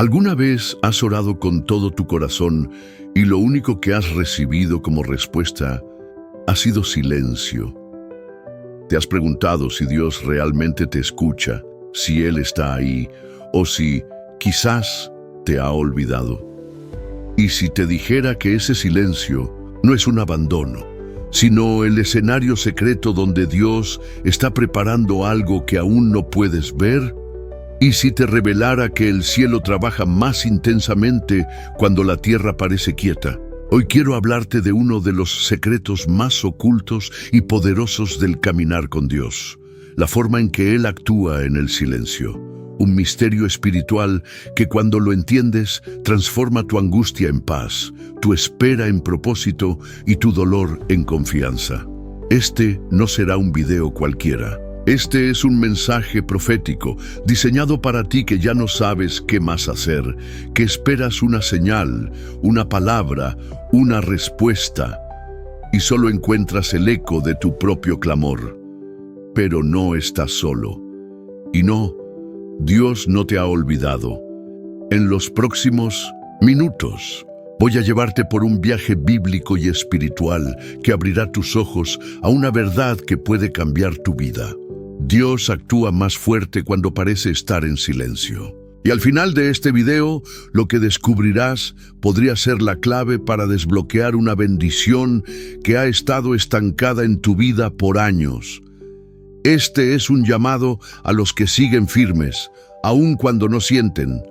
¿Alguna vez has orado con todo tu corazón y lo único que has recibido como respuesta ha sido silencio? ¿Te has preguntado si Dios realmente te escucha, si Él está ahí, o si quizás te ha olvidado? Y si te dijera que ese silencio no es un abandono, sino el escenario secreto donde Dios está preparando algo que aún no puedes ver, y si te revelara que el cielo trabaja más intensamente cuando la tierra parece quieta. Hoy quiero hablarte de uno de los secretos más ocultos y poderosos del caminar con Dios, la forma en que Él actúa en el silencio. Un misterio espiritual que cuando lo entiendes transforma tu angustia en paz, tu espera en propósito y tu dolor en confianza. Este no será un video cualquiera. Este es un mensaje profético, diseñado para ti que ya no sabes qué más hacer, que esperas una señal, una palabra, una respuesta, y solo encuentras el eco de tu propio clamor. Pero no estás solo. Y no, Dios no te ha olvidado. En los próximos minutos voy a llevarte por un viaje bíblico y espiritual que abrirá tus ojos a una verdad que puede cambiar tu vida. Dios actúa más fuerte cuando parece estar en silencio. Y al final de este video, lo que descubrirás podría ser la clave para desbloquear una bendición que ha estado estancada en tu vida por años. Este es un llamado a los que siguen firmes, aun cuando no sienten,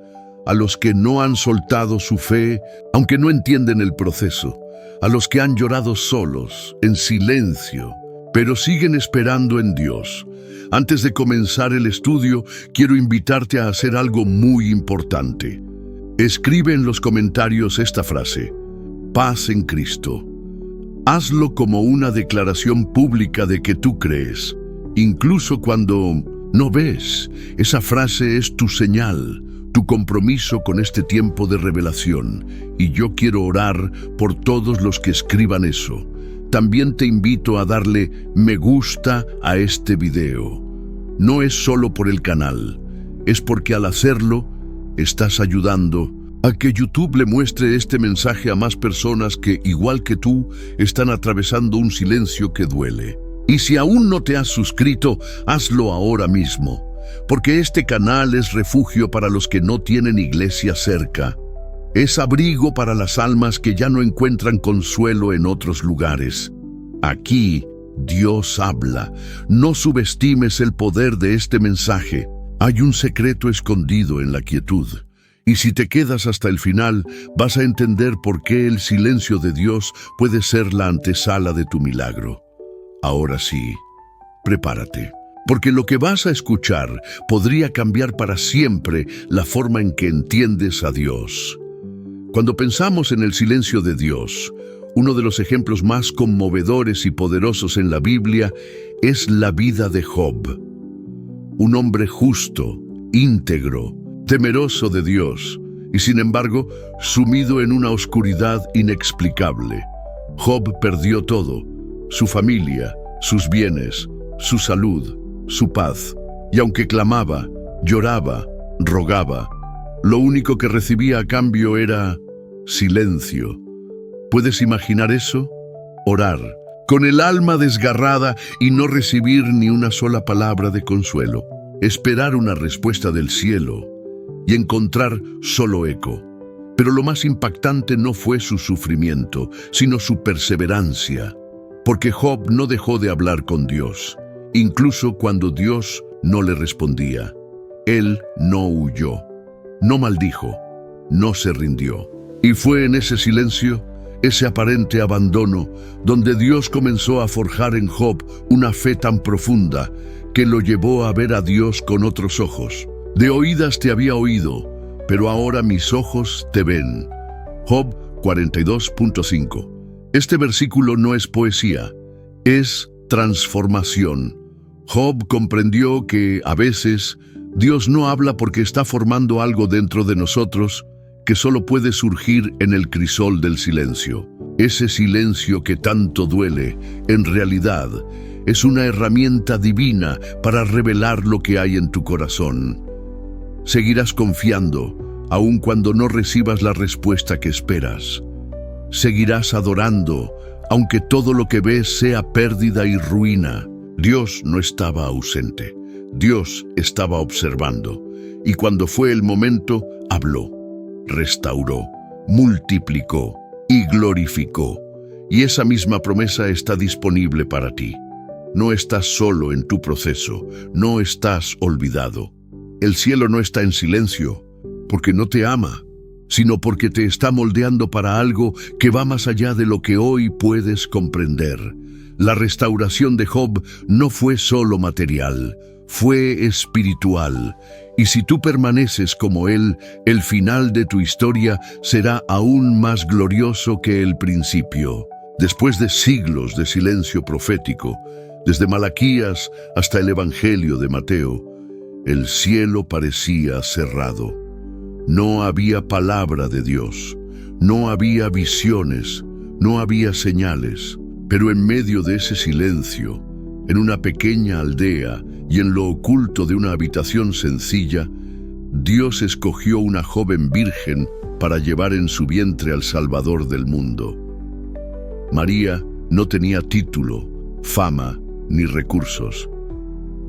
a los que no han soltado su fe, aunque no entienden el proceso, a los que han llorado solos, en silencio, pero siguen esperando en Dios. Antes de comenzar el estudio, quiero invitarte a hacer algo muy importante. Escribe en los comentarios esta frase: paz en Cristo. Hazlo como una declaración pública de que tú crees, incluso cuando no ves. Esa frase es tu señal, tu compromiso con este tiempo de revelación, y yo quiero orar por todos los que escriban eso. También te invito a darle me gusta a este video. No es solo por el canal, es porque al hacerlo estás ayudando a que YouTube le muestre este mensaje a más personas que, igual que tú, están atravesando un silencio que duele. Y si aún no te has suscrito, hazlo ahora mismo, porque este canal es refugio para los que no tienen iglesia cerca. Es abrigo para las almas que ya no encuentran consuelo en otros lugares. Aquí, Dios habla. No subestimes el poder de este mensaje. Hay un secreto escondido en la quietud. Y si te quedas hasta el final, vas a entender por qué el silencio de Dios puede ser la antesala de tu milagro. Ahora sí, prepárate, porque lo que vas a escuchar podría cambiar para siempre la forma en que entiendes a Dios. Cuando pensamos en el silencio de Dios, uno de los ejemplos más conmovedores y poderosos en la Biblia es la vida de Job. Un hombre justo, íntegro, temeroso de Dios, y sin embargo, sumido en una oscuridad inexplicable. Job perdió todo: su familia, sus bienes, su salud, su paz, y aunque clamaba, lloraba, rogaba, lo único que recibía a cambio era silencio. ¿Puedes imaginar eso? Orar, con el alma desgarrada y no recibir ni una sola palabra de consuelo. Esperar una respuesta del cielo y encontrar solo eco. Pero lo más impactante no fue su sufrimiento, sino su perseverancia. Porque Job no dejó de hablar con Dios, incluso cuando Dios no le respondía. Él no huyó, no maldijo, no se rindió. Y fue en ese silencio, ese aparente abandono, donde Dios comenzó a forjar en Job una fe tan profunda que lo llevó a ver a Dios con otros ojos. De oídas te había oído, pero ahora mis ojos te ven. Job 42.5. Este versículo no es poesía, es transformación. Job comprendió que, a veces, Dios no habla porque está formando algo dentro de nosotros que solo puede surgir en el crisol del silencio. Ese silencio que tanto duele, en realidad, es una herramienta divina para revelar lo que hay en tu corazón. Seguirás confiando, aun cuando no recibas la respuesta que esperas. Seguirás adorando, aunque todo lo que ves sea pérdida y ruina. Dios no estaba ausente. Dios estaba observando. Y cuando fue el momento, habló, restauró, multiplicó y glorificó. Y esa misma promesa está disponible para ti. No estás solo en tu proceso, no estás olvidado. El cielo no está en silencio, porque no te ama, sino porque te está moldeando para algo que va más allá de lo que hoy puedes comprender. La restauración de Job no fue solo material, fue espiritual. Y si tú permaneces como él, el final de tu historia será aún más glorioso que el principio. Después de siglos de silencio profético, desde Malaquías hasta el Evangelio de Mateo, el cielo parecía cerrado. No había palabra de Dios, no había visiones, no había señales. Pero en medio de ese silencio, en una pequeña aldea y en lo oculto de una habitación sencilla, Dios escogió una joven virgen para llevar en su vientre al Salvador del mundo. María no tenía título, fama ni recursos.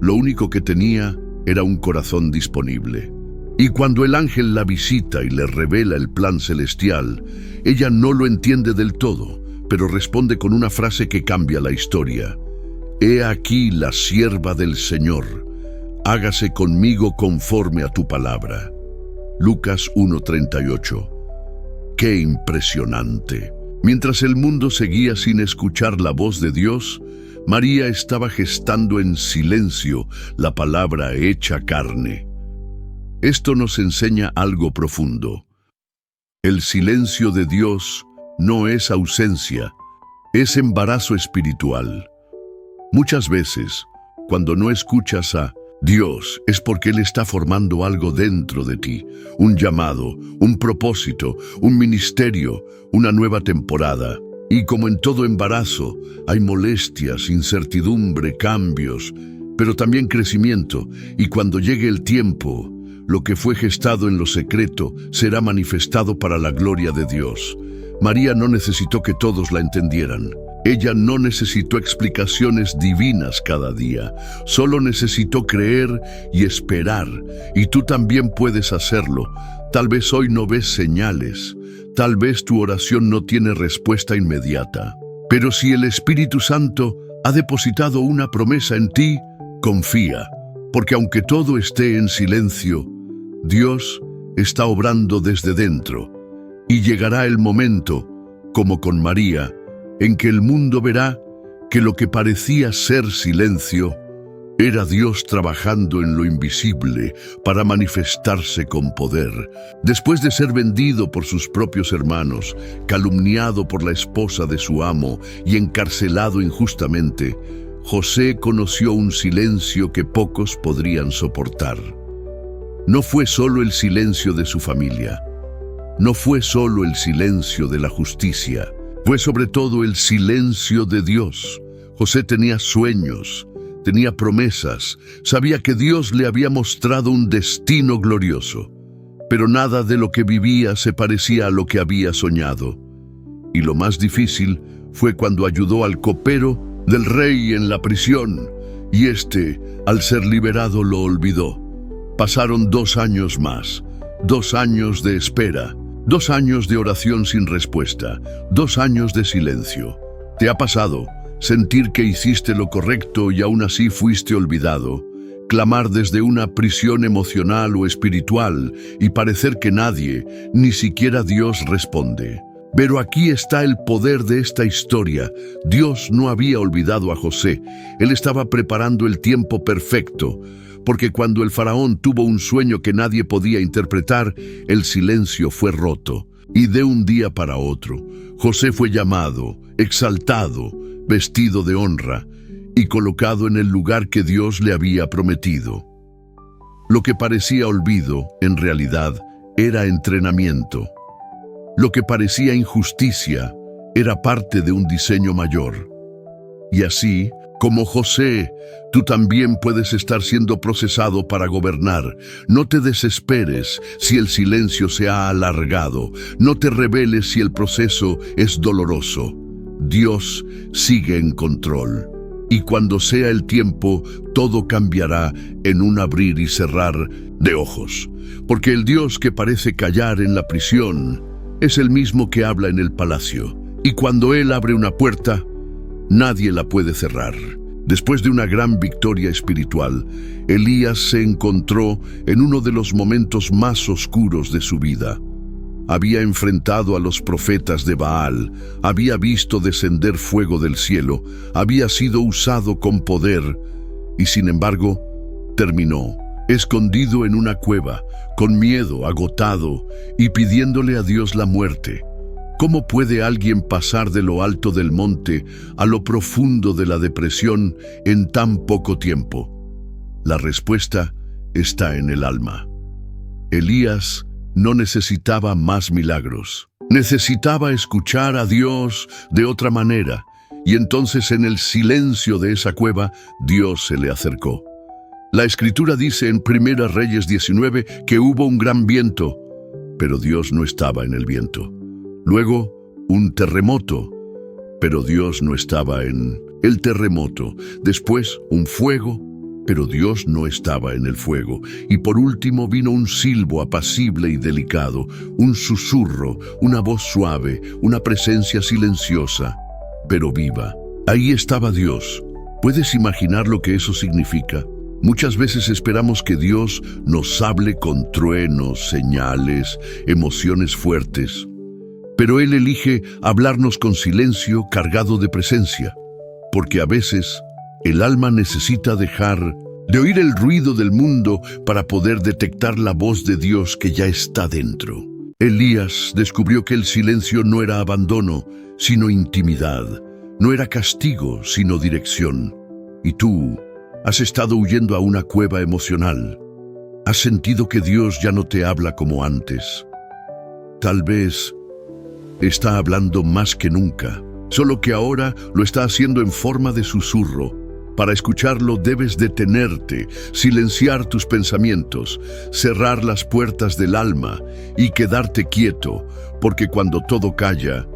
Lo único que tenía era un corazón disponible. Y cuando el ángel la visita y le revela el plan celestial, ella no lo entiende del todo, pero responde con una frase que cambia la historia. He aquí la sierva del Señor, hágase conmigo conforme a tu palabra. Lucas 1:38. ¡Qué impresionante! Mientras el mundo seguía sin escuchar la voz de Dios, María estaba gestando en silencio la palabra hecha carne. Esto nos enseña algo profundo. El silencio de Dios no es ausencia, es embarazo espiritual. Muchas veces, cuando no escuchas a Dios, es porque Él está formando algo dentro de ti, un llamado, un propósito, un ministerio, una nueva temporada. Y como en todo embarazo, hay molestias, incertidumbre, cambios, pero también crecimiento. Y cuando llegue el tiempo, lo que fue gestado en lo secreto será manifestado para la gloria de Dios. María no necesitó que todos la entendieran. Ella no necesitó explicaciones divinas cada día. Solo necesitó creer y esperar. Y tú también puedes hacerlo. Tal vez hoy no ves señales. Tal vez tu oración no tiene respuesta inmediata. Pero si el Espíritu Santo ha depositado una promesa en ti, confía. Porque aunque todo esté en silencio, Dios está obrando desde dentro. Y llegará el momento, como con María, en que el mundo verá que lo que parecía ser silencio era Dios trabajando en lo invisible para manifestarse con poder. Después de ser vendido por sus propios hermanos, calumniado por la esposa de su amo y encarcelado injustamente, José conoció un silencio que pocos podrían soportar. No fue solo el silencio de su familia, no fue solo el silencio de la justicia, fue sobre todo el silencio de Dios. José tenía sueños, tenía promesas, sabía que Dios le había mostrado un destino glorioso, pero nada de lo que vivía se parecía a lo que había soñado. Y lo más difícil fue cuando ayudó al copero del rey en la prisión, y éste, al ser liberado, lo olvidó. Pasaron 2 años más, 2 años de espera, 2 años de oración sin respuesta, 2 años de silencio. ¿Te ha pasado sentir que hiciste lo correcto y aún así fuiste olvidado? Clamar desde una prisión emocional o espiritual y parecer que nadie, ni siquiera Dios, responde. Pero aquí está el poder de esta historia. Dios no había olvidado a José. Él estaba preparando el tiempo perfecto, porque cuando el faraón tuvo un sueño que nadie podía interpretar, el silencio fue roto. Y de un día para otro, José fue llamado, exaltado, vestido de honra y colocado en el lugar que Dios le había prometido. Lo que parecía olvido, en realidad, era entrenamiento. Lo que parecía injusticia era parte de un diseño mayor. Y así, Como José, tú también puedes estar siendo procesado para gobernar. No te desesperes si el silencio se ha alargado. No te rebeles si el proceso es doloroso. Dios sigue en control. Y cuando sea el tiempo, todo cambiará en un abrir y cerrar de ojos. Porque el Dios que parece callar en la prisión es el mismo que habla en el palacio. Y cuando Él abre una puerta, nadie la puede cerrar. Después de una gran victoria espiritual, Elías se encontró en uno de los momentos más oscuros de su vida. Había enfrentado a los profetas de Baal, había visto descender fuego del cielo, había sido usado con poder y sin embargo terminó escondido en una cueva, con miedo, agotado y pidiéndole a Dios la muerte. ¿Cómo puede alguien pasar de lo alto del monte a lo profundo de la depresión en tan poco tiempo? La respuesta está en el alma. Elías no necesitaba más milagros. Necesitaba escuchar a Dios de otra manera. Y entonces en el silencio de esa cueva, Dios se le acercó. La Escritura dice en 1 Reyes 19 que hubo un gran viento, pero Dios no estaba en el viento. Luego, un terremoto, pero Dios no estaba en el terremoto. Después, un fuego, pero Dios no estaba en el fuego. Y por último vino un silbo apacible y delicado, un susurro, una voz suave, una presencia silenciosa, pero viva. Ahí estaba Dios. ¿Puedes imaginar lo que eso significa? Muchas veces esperamos que Dios nos hable con truenos, señales, emociones fuertes. Pero Él elige hablarnos con silencio cargado de presencia, porque a veces el alma necesita dejar de oír el ruido del mundo para poder detectar la voz de Dios que ya está dentro. Elías descubrió que el silencio no era abandono, sino intimidad. No era castigo, sino dirección. Y tú has estado huyendo a una cueva emocional. Has sentido que Dios ya no te habla como antes. Tal vez está hablando más que nunca, solo que ahora lo está haciendo en forma de susurro. Para escucharlo debes detenerte, silenciar tus pensamientos, cerrar las puertas del alma y quedarte quieto, porque cuando todo calla,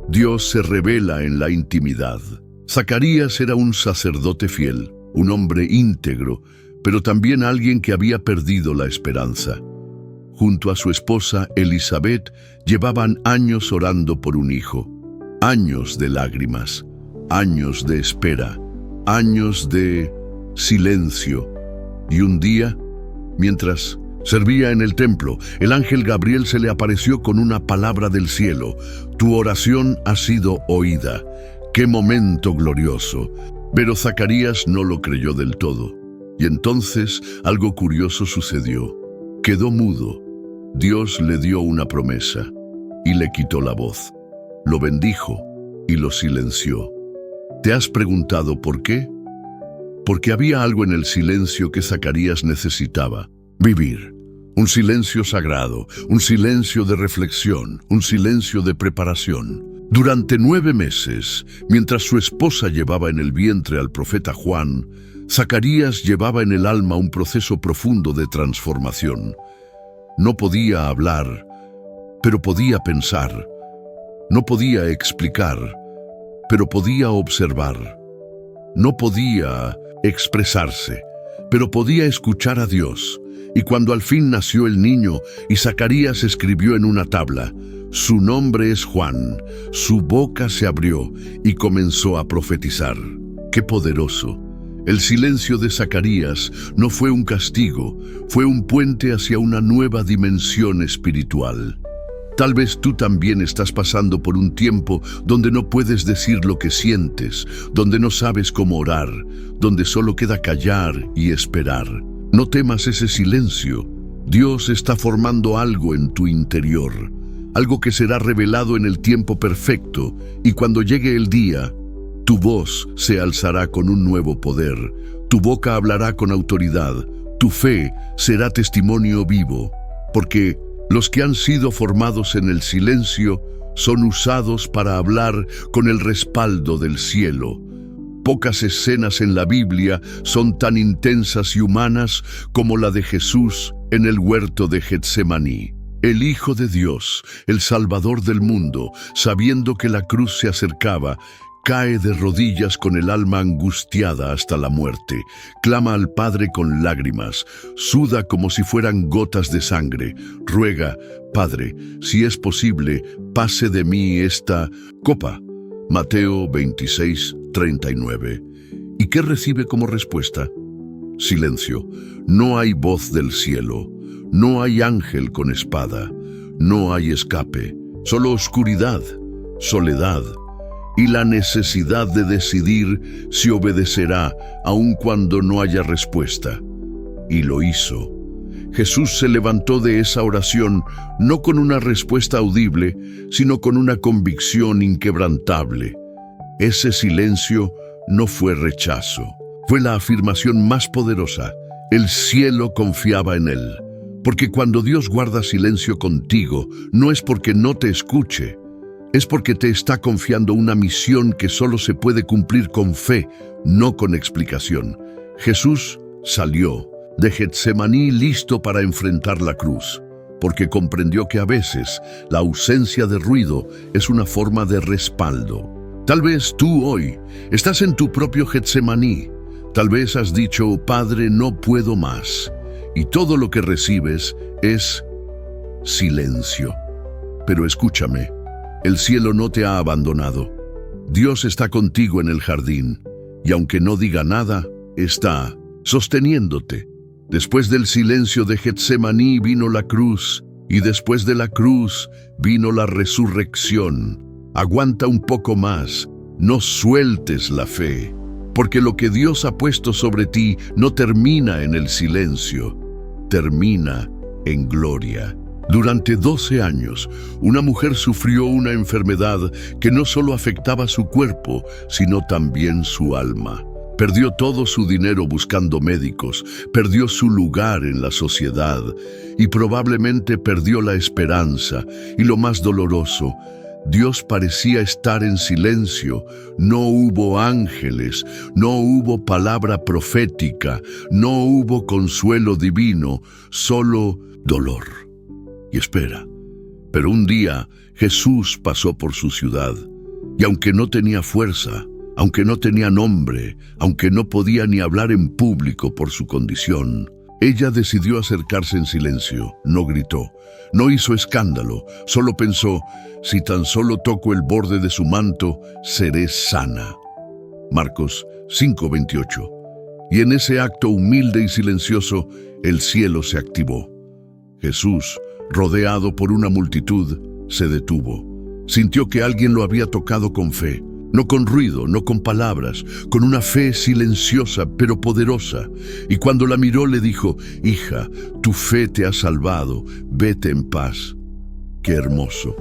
Dios se revela en la intimidad. Zacarías era un sacerdote fiel, un hombre íntegro, pero también alguien que había perdido la esperanza. Junto a su esposa Elizabeth llevaban años orando por un hijo, años de lágrimas, años de espera, años de silencio. Y un día, mientras servía en el templo, el ángel Gabriel se le apareció con una palabra del cielo: tu oración ha sido oída. ¡Qué momento glorioso! Pero Zacarías no lo creyó del todo. Y entonces algo curioso sucedió. Quedó mudo. Dios le dio una promesa y le quitó la voz. Lo bendijo y lo silenció. ¿Te has preguntado por qué? Porque había algo en el silencio que Zacarías necesitaba vivir. Un silencio sagrado, un silencio de reflexión, un silencio de preparación. Durante 9 meses, mientras su esposa llevaba en el vientre al profeta Juan, Zacarías llevaba en el alma un proceso profundo de transformación. No podía hablar, pero podía pensar. No podía explicar, pero podía observar. No podía expresarse, pero podía escuchar a Dios. Y cuando al fin nació el niño y Zacarías escribió en una tabla: su nombre es Juan, su boca se abrió y comenzó a profetizar. ¡Qué poderoso! El silencio de Zacarías no fue un castigo, fue un puente hacia una nueva dimensión espiritual. Tal vez tú también estás pasando por un tiempo donde no puedes decir lo que sientes, donde no sabes cómo orar, donde solo queda callar y esperar. No temas ese silencio. Dios está formando algo en tu interior, algo que será revelado en el tiempo perfecto, y cuando llegue el día, tu voz se alzará con un nuevo poder, tu boca hablará con autoridad, tu fe será testimonio vivo, porque los que han sido formados en el silencio son usados para hablar con el respaldo del cielo, Pocas escenas en la Biblia son tan intensas y humanas como la de Jesús en el huerto de Getsemaní. El Hijo de Dios, el Salvador del mundo, sabiendo que la cruz se acercaba, cae de rodillas con el alma angustiada hasta la muerte, clama al Padre con lágrimas, suda como si fueran gotas de sangre, ruega: Padre, si es posible, pase de mí esta copa. Mateo 26:39. ¿Y qué recibe como respuesta? Silencio. No hay voz del cielo, no hay ángel con espada, no hay escape, solo oscuridad, soledad y la necesidad de decidir si obedecerá aun cuando no haya respuesta. Y lo hizo. Jesús se levantó de esa oración no con una respuesta audible, sino con una convicción inquebrantable. Ese silencio no fue rechazo, fue la afirmación más poderosa. El cielo confiaba en él. Porque cuando Dios guarda silencio contigo, no es porque no te escuche, es porque te está confiando una misión que solo se puede cumplir con fe, no con explicación. Jesús salió de Getsemaní listo para enfrentar la cruz, porque comprendió que a veces la ausencia de ruido es una forma de respaldo. Tal vez tú hoy estás en tu propio Getsemaní. Tal vez has dicho: Padre, no puedo más. Y todo lo que recibes es silencio. Pero escúchame, el cielo no te ha abandonado. Dios está contigo en el jardín, y aunque no diga nada, está sosteniéndote. Después del silencio de Getsemaní vino la cruz, y después de la cruz vino la resurrección. Aguanta un poco más, no sueltes la fe, porque lo que Dios ha puesto sobre ti no termina en el silencio, termina en gloria. Durante 12 años, una mujer sufrió una enfermedad que no solo afectaba su cuerpo, sino también su alma. Perdió todo su dinero buscando médicos, perdió su lugar en la sociedad y probablemente perdió la esperanza. Y lo más doloroso, Dios parecía estar en silencio. No hubo ángeles, no hubo palabra profética, no hubo consuelo divino, solo dolor y espera. Pero un día Jesús pasó por su ciudad, y aunque no tenía fuerza, aunque no tenía nombre, aunque no podía ni hablar en público por su condición, ella decidió acercarse en silencio. No gritó, no hizo escándalo, solo pensó: si tan solo toco el borde de su manto, seré sana. Marcos 5:28. Y en ese acto humilde y silencioso, el cielo se activó. Jesús, rodeado por una multitud, se detuvo. Sintió que alguien lo había tocado con fe. No con ruido, no con palabras, con una fe silenciosa pero poderosa. Y cuando la miró le dijo: hija, tu fe te ha salvado, vete en paz. ¡Qué hermoso!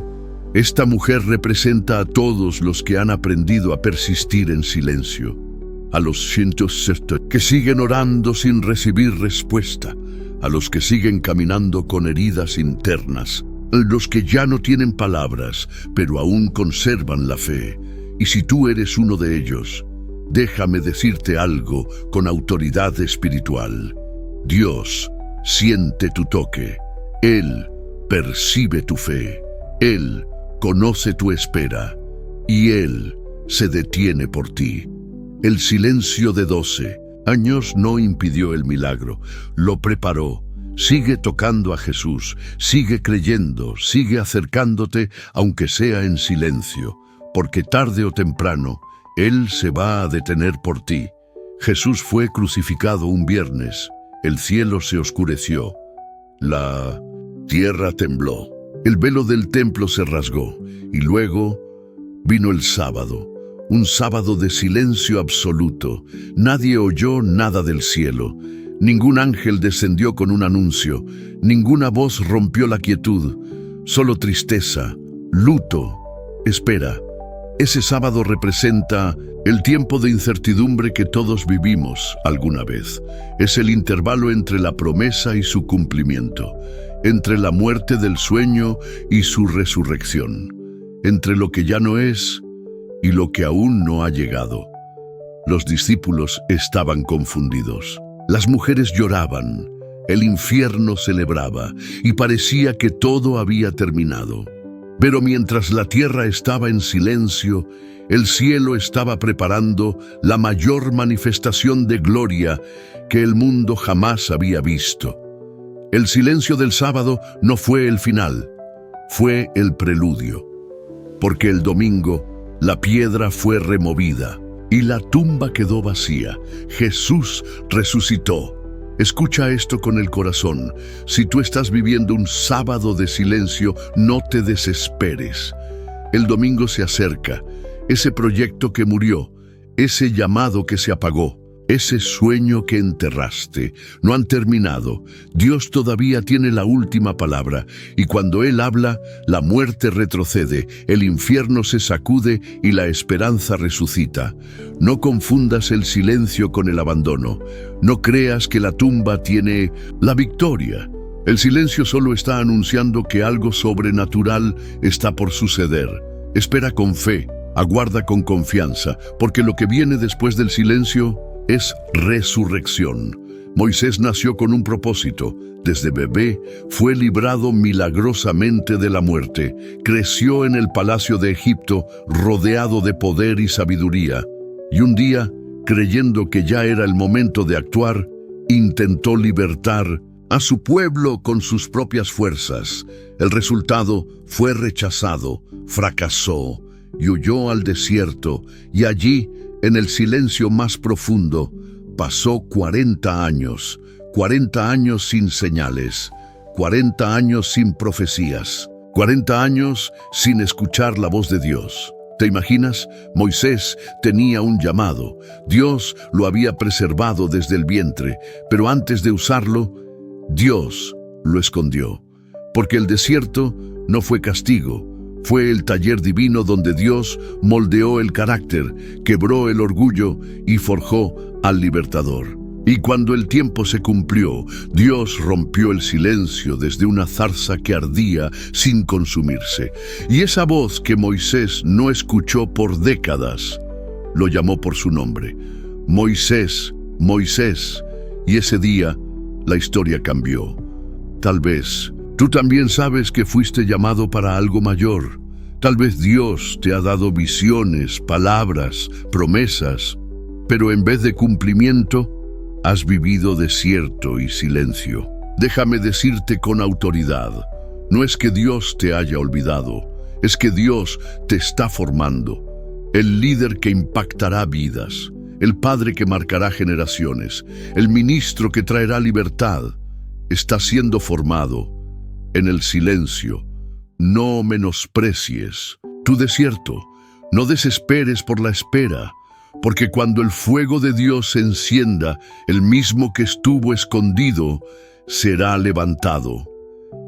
Esta mujer representa a todos los que han aprendido a persistir en silencio. A los cientos que siguen orando sin recibir respuesta. A los que siguen caminando con heridas internas. A los que ya no tienen palabras, pero aún conservan la fe. Y si tú eres uno de ellos, déjame decirte algo con autoridad espiritual. Dios siente tu toque. Él percibe tu fe. Él conoce tu espera. Y Él se detiene por ti. El silencio de 12 años no impidió el milagro. Lo preparó. Sigue tocando a Jesús. Sigue creyendo. Sigue acercándote, aunque sea en silencio. Porque tarde o temprano, Él se va a detener por ti. Jesús fue crucificado un viernes. El cielo se oscureció. La tierra tembló. El velo del templo se rasgó. Y luego vino el sábado. Un sábado de silencio absoluto. Nadie oyó nada del cielo. Ningún ángel descendió con un anuncio. Ninguna voz rompió la quietud. Solo tristeza, luto, espera. Ese sábado representa el tiempo de incertidumbre que todos vivimos alguna vez. Es el intervalo entre la promesa y su cumplimiento, entre la muerte del sueño y su resurrección, entre lo que ya no es y lo que aún no ha llegado. Los discípulos estaban confundidos. Las mujeres lloraban, el infierno celebraba y parecía que todo había terminado. Pero mientras la tierra estaba en silencio, el cielo estaba preparando la mayor manifestación de gloria que el mundo jamás había visto. El silencio del sábado no fue el final, fue el preludio. Porque el domingo la piedra fue removida y la tumba quedó vacía. Jesús resucitó. Escucha esto con el corazón. Si tú estás viviendo un sábado de silencio, no te desesperes. El domingo se acerca. Ese proyecto que murió, ese llamado que se apagó, ese sueño que enterraste, no han terminado. Dios todavía tiene la última palabra, y cuando Él habla, la muerte retrocede, el infierno se sacude y la esperanza resucita. No confundas el silencio con el abandono. No creas que la tumba tiene la victoria. El silencio solo está anunciando que algo sobrenatural está por suceder. Espera con fe, aguarda con confianza, porque lo que viene después del silencio es resurrección. Moisés nació con un propósito. Desde bebé fue librado milagrosamente de la muerte. Creció en el palacio de Egipto, rodeado de poder y sabiduría. Y un día, creyendo que ya era el momento de actuar, intentó libertar a su pueblo con sus propias fuerzas. El resultado fue rechazado, fracasó y huyó al desierto, y allí, en el silencio más profundo, pasó 40 años sin señales, 40 años sin profecías, 40 años sin escuchar la voz de Dios. ¿Te imaginas? Moisés tenía un llamado. Dios lo había preservado desde el vientre, pero antes de usarlo, Dios lo escondió. Porque el desierto no fue castigo, fue el taller divino donde Dios moldeó el carácter, quebró el orgullo y forjó al libertador. Y cuando el tiempo se cumplió, Dios rompió el silencio desde una zarza que ardía sin consumirse. Y esa voz que Moisés no escuchó por décadas, lo llamó por su nombre. Moisés, Moisés. Y ese día, la historia cambió. Tal vez tú también sabes que fuiste llamado para algo mayor. Tal vez Dios te ha dado visiones, palabras, promesas, pero en vez de cumplimiento, has vivido desierto y silencio. Déjame decirte con autoridad, no es que Dios te haya olvidado, es que Dios te está formando. El líder que impactará vidas, el padre que marcará generaciones, el ministro que traerá libertad, está siendo formado en el silencio. No menosprecies tu desierto, no desesperes por la espera, porque cuando el fuego de Dios se encienda, el mismo que estuvo escondido será levantado.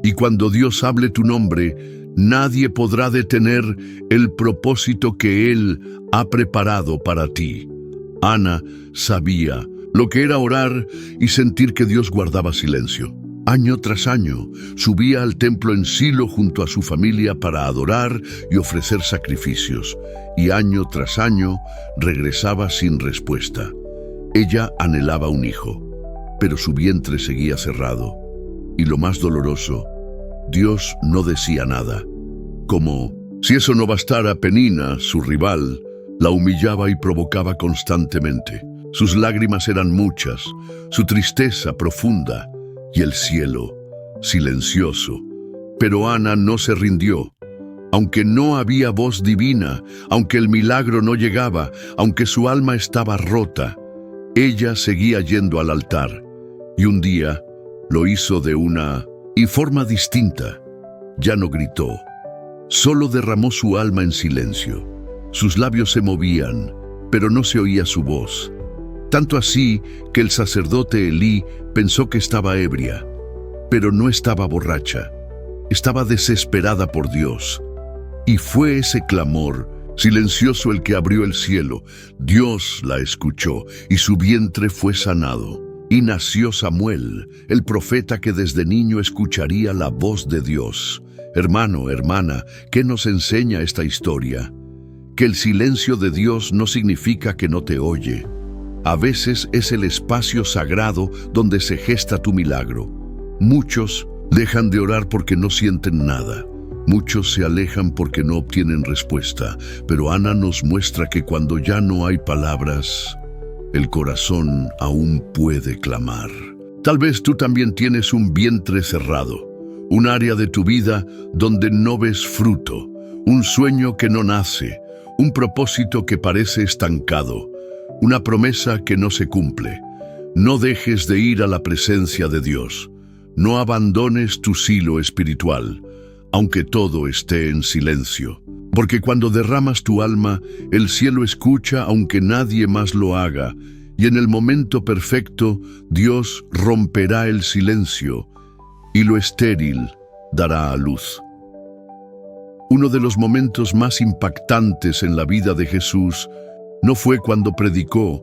Y cuando Dios hable tu nombre, nadie podrá detener el propósito que Él ha preparado para ti. Ana sabía lo que era orar y sentir que Dios guardaba silencio. Año tras año, subía al templo en Silo junto a su familia para adorar y ofrecer sacrificios, y año tras año regresaba sin respuesta. Ella anhelaba un hijo, pero su vientre seguía cerrado. Y lo más doloroso, Dios no decía nada. Como si eso no bastara, Penina, su rival, la humillaba y provocaba constantemente. Sus lágrimas eran muchas, su tristeza profunda, y el cielo silencioso. Pero Ana no se rindió. Aunque no había voz divina, aunque el milagro no llegaba, aunque su alma estaba rota, ella seguía yendo al altar. Y un día lo hizo de una forma distinta. Ya no gritó, solo derramó su alma en silencio. Sus labios se movían, pero no se oía su voz. Tanto así que el sacerdote Elí pensó que estaba ebria, pero no estaba borracha. Estaba desesperada por Dios. Y fue ese clamor silencioso el que abrió el cielo. Dios la escuchó y su vientre fue sanado. Y nació Samuel, el profeta que desde niño escucharía la voz de Dios. Hermano, hermana, ¿qué nos enseña esta historia? que el silencio de Dios no significa que no te oye. A veces es el espacio sagrado donde se gesta tu milagro. Muchos dejan de orar porque no sienten nada. Muchos se alejan porque no obtienen respuesta. Pero Ana nos muestra que cuando ya no hay palabras, el corazón aún puede clamar. Tal vez tú también tienes un vientre cerrado, un área de tu vida donde no ves fruto, un sueño que no nace, un propósito que parece estancado, una promesa que no se cumple. No dejes de ir a la presencia de Dios. No abandones tu silo espiritual, aunque todo esté en silencio. Porque cuando derramas tu alma, el cielo escucha aunque nadie más lo haga, y en el momento perfecto, Dios romperá el silencio, y lo estéril dará a luz. Uno de los momentos más impactantes en la vida de Jesús no fue cuando predicó,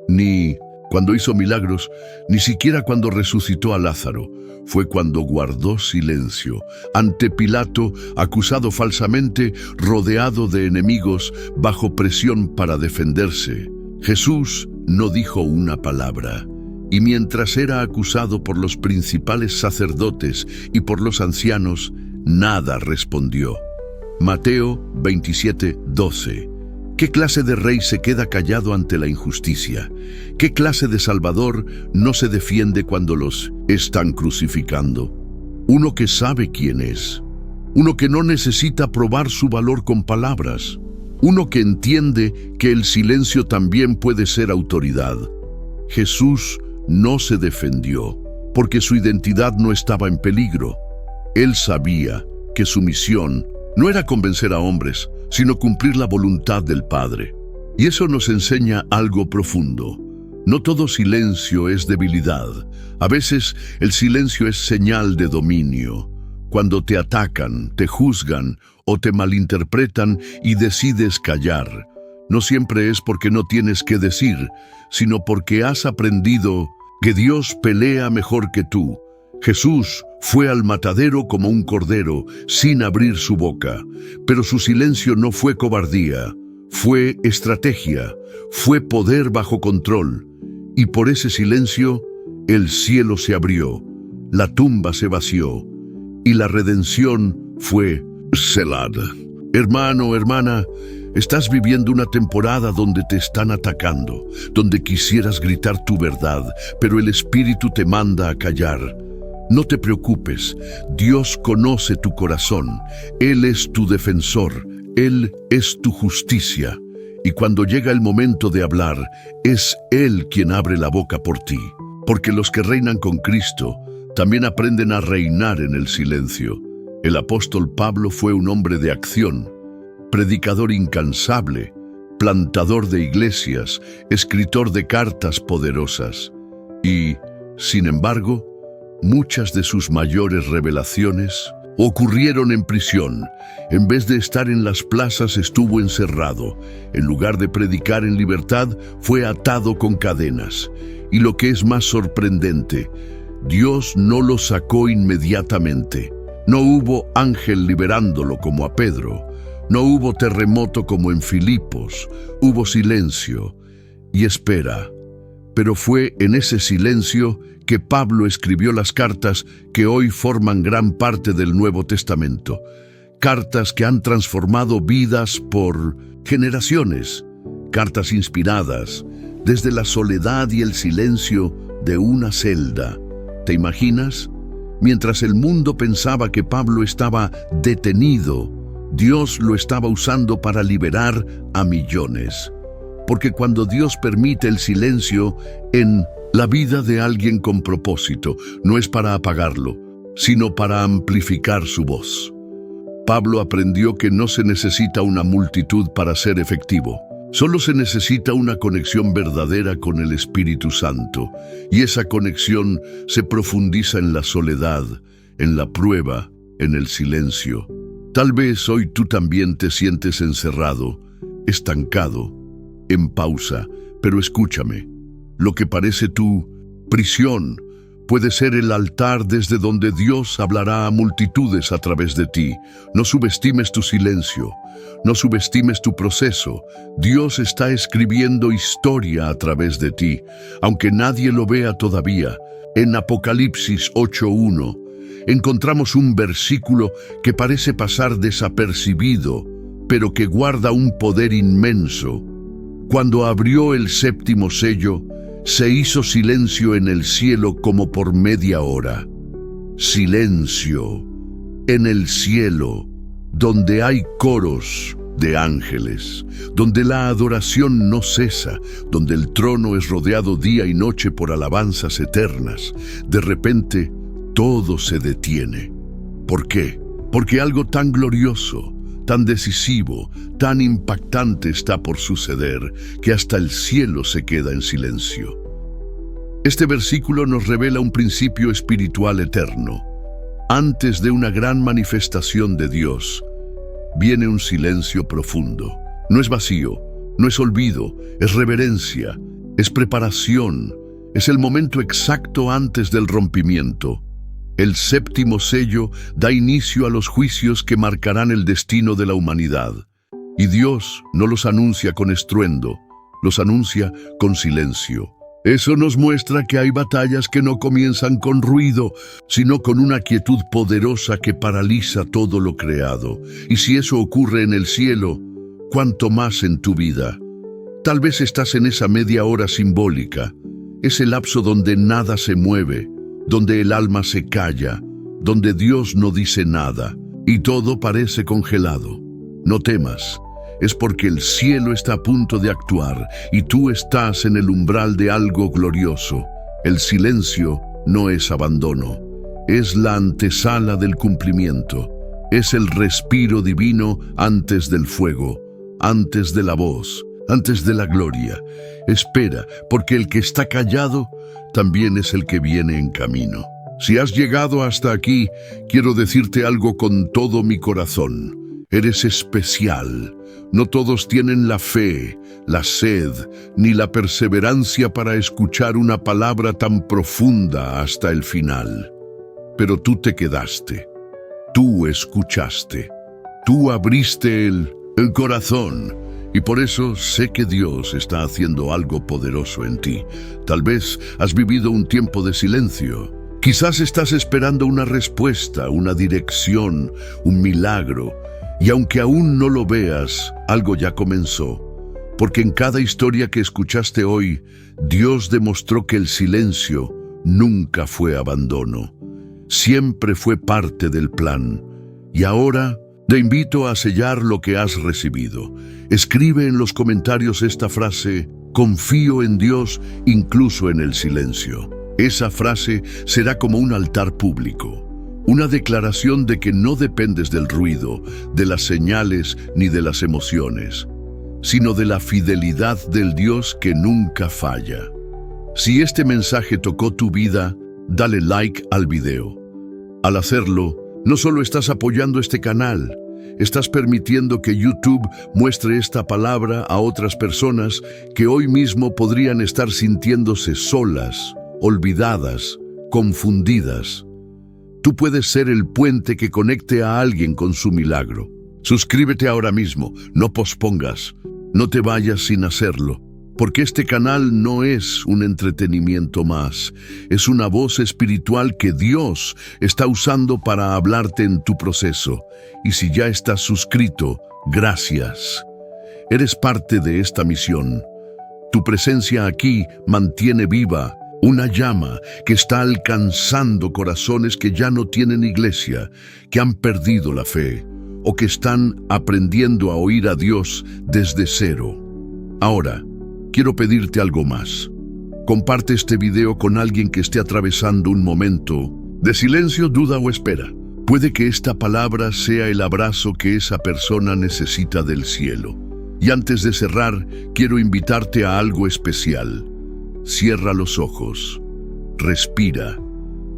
ni cuando hizo milagros, ni siquiera cuando resucitó a Lázaro. Fue cuando guardó silencio ante Pilato, acusado falsamente, rodeado de enemigos, bajo presión para defenderse. Jesús no dijo una palabra, y mientras era acusado por los principales sacerdotes y por los ancianos, nada respondió. Mateo 27:12. ¿Qué clase de rey se queda callado ante la injusticia? ¿Qué clase de salvador no se defiende cuando los están crucificando? Uno que sabe quién es, uno que no necesita probar su valor con palabras, uno que entiende que el silencio también puede ser autoridad. Jesús no se defendió porque su identidad no estaba en peligro. Él sabía que su misión no era convencer a hombres, sino cumplir la voluntad del Padre. Y eso nos enseña algo profundo. No todo silencio es debilidad. A veces el silencio es señal de dominio. Cuando te atacan, te juzgan o te malinterpretan y decides callar, no siempre es porque no tienes que decir, sino porque has aprendido que Dios pelea mejor que tú. Jesús fue al matadero como un cordero, sin abrir su boca, pero su silencio no fue cobardía, fue estrategia, fue poder bajo control, y por ese silencio el cielo se abrió, la tumba se vació, y la redención fue Selah. Hermano, hermana, estás viviendo una temporada donde te están atacando, donde quisieras gritar tu verdad, pero el Espíritu te manda a callar. No te preocupes, Dios conoce tu corazón, Él es tu defensor, Él es tu justicia. Y cuando llega el momento de hablar, es Él quien abre la boca por ti. Porque los que reinan con Cristo también aprenden a reinar en el silencio. El apóstol Pablo fue un hombre de acción, predicador incansable, plantador de iglesias, escritor de cartas poderosas. Y, sin embargo, muchas de sus mayores revelaciones ocurrieron en prisión. En vez de estar en las plazas, estuvo encerrado. En lugar de predicar en libertad, fue atado con cadenas. Y lo que es más sorprendente, Dios no lo sacó inmediatamente. No hubo ángel liberándolo como a Pedro. No hubo terremoto como en Filipos. Hubo silencio y espera. Pero fue en ese silencio que Pablo escribió las cartas que hoy forman gran parte del Nuevo Testamento. Cartas que han transformado vidas por generaciones. Cartas inspiradas desde la soledad y el silencio de una celda. ¿Te imaginas? Mientras el mundo pensaba que Pablo estaba detenido, Dios lo estaba usando para liberar a millones. Porque cuando Dios permite el silencio en la vida de alguien con propósito, no es para apagarlo, sino para amplificar su voz. Pablo aprendió que no se necesita una multitud para ser efectivo. Solo se necesita una conexión verdadera con el Espíritu Santo, y esa conexión se profundiza en la soledad, en la prueba, en el silencio. Tal vez hoy tú también te sientes encerrado, estancado, en pausa, pero escúchame. Lo que parece tu prisión puede ser el altar desde donde Dios hablará a multitudes a través de ti. No subestimes tu silencio, no subestimes tu proceso. Dios está escribiendo historia a través de ti, aunque nadie lo vea todavía. En Apocalipsis 8:1 encontramos un versículo que parece pasar desapercibido, pero que guarda un poder inmenso. Cuando abrió el séptimo sello, se hizo silencio en el cielo como por media hora. Silencio en el cielo, donde hay coros de ángeles, donde la adoración no cesa, donde el trono es rodeado día y noche por alabanzas eternas. De repente, todo se detiene. ¿Por qué? Porque algo tan glorioso, tan decisivo, tan impactante está por suceder, que hasta el cielo se queda en silencio. Este versículo nos revela un principio espiritual eterno. Antes de una gran manifestación de Dios, viene un silencio profundo. No es vacío, no es olvido, es reverencia, es preparación, es el momento exacto antes del rompimiento. El séptimo sello da inicio a los juicios que marcarán el destino de la humanidad. Y Dios no los anuncia con estruendo, los anuncia con silencio. Eso nos muestra que hay batallas que no comienzan con ruido, sino con una quietud poderosa que paraliza todo lo creado. Y si eso ocurre en el cielo, ¿cuánto más en tu vida? Tal vez estás en esa media hora simbólica, ese lapso donde nada se mueve, donde el alma se calla, donde Dios no dice nada, y todo parece congelado. No temas, es porque el cielo está a punto de actuar, y tú estás en el umbral de algo glorioso. El silencio no es abandono, es la antesala del cumplimiento, es el respiro divino antes del fuego, antes de la voz, antes de la gloria. Espera, porque el que está callado también es el que viene en camino. Si has llegado hasta aquí, quiero decirte algo con todo mi corazón. Eres especial. No todos tienen la fe, la sed, ni la perseverancia para escuchar una palabra tan profunda hasta el final. Pero tú te quedaste. Tú escuchaste. Tú abriste el corazón. Y por eso sé que Dios está haciendo algo poderoso en ti. Tal vez has vivido un tiempo de silencio. Quizás estás esperando una respuesta, una dirección, un milagro. Y aunque aún no lo veas, algo ya comenzó. Porque en cada historia que escuchaste hoy, Dios demostró que el silencio nunca fue abandono. Siempre fue parte del plan. Y ahora te invito a sellar lo que has recibido. Escribe en los comentarios esta frase: confío en Dios incluso en el silencio. Esa frase será como un altar público, una declaración de que no dependes del ruido, de las señales ni de las emociones, sino de la fidelidad del Dios que nunca falla. Si este mensaje tocó tu vida, dale like al video. Al hacerlo, no solo estás apoyando este canal, estás permitiendo que YouTube muestre esta palabra a otras personas que hoy mismo podrían estar sintiéndose solas, olvidadas, confundidas. Tú puedes ser el puente que conecte a alguien con su milagro. Suscríbete ahora mismo, no pospongas, no te vayas sin hacerlo, porque este canal no es un entretenimiento más, es una voz espiritual que Dios está usando para hablarte en tu proceso. Y si ya estás suscrito, gracias. Eres parte de esta misión. Tu presencia aquí mantiene viva una llama que está alcanzando corazones que ya no tienen iglesia, que han perdido la fe, o que están aprendiendo a oír a Dios desde cero. Ahora, quiero pedirte algo más. Comparte este video con alguien que esté atravesando un momento de silencio, duda o espera. Puede que esta palabra sea el abrazo que esa persona necesita del cielo. Y antes de cerrar, quiero invitarte a algo especial. Cierra los ojos, respira,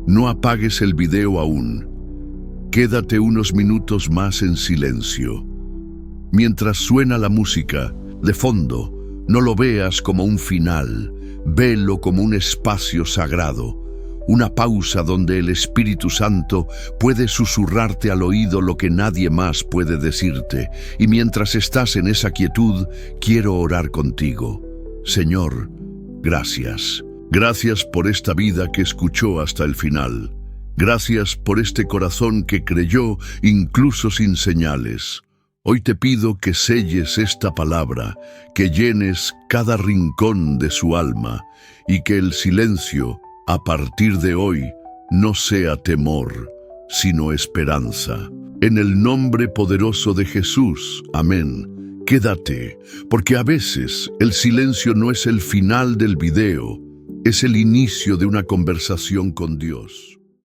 no apagues el video aún. Quédate unos minutos más en silencio. Mientras suena la música, de fondo, no lo veas como un final, velo como un espacio sagrado, una pausa donde el Espíritu Santo puede susurrarte al oído lo que nadie más puede decirte. Y mientras estás en esa quietud, quiero orar contigo. Señor, gracias. Gracias por esta vida que escuchó hasta el final. Gracias por este corazón que creyó incluso sin señales. Hoy te pido que selles esta palabra, que llenes cada rincón de su alma y que el silencio, a partir de hoy, no sea temor, sino esperanza. En el nombre poderoso de Jesús. Amén. Quédate, porque a veces el silencio no es el final del video, es el inicio de una conversación con Dios.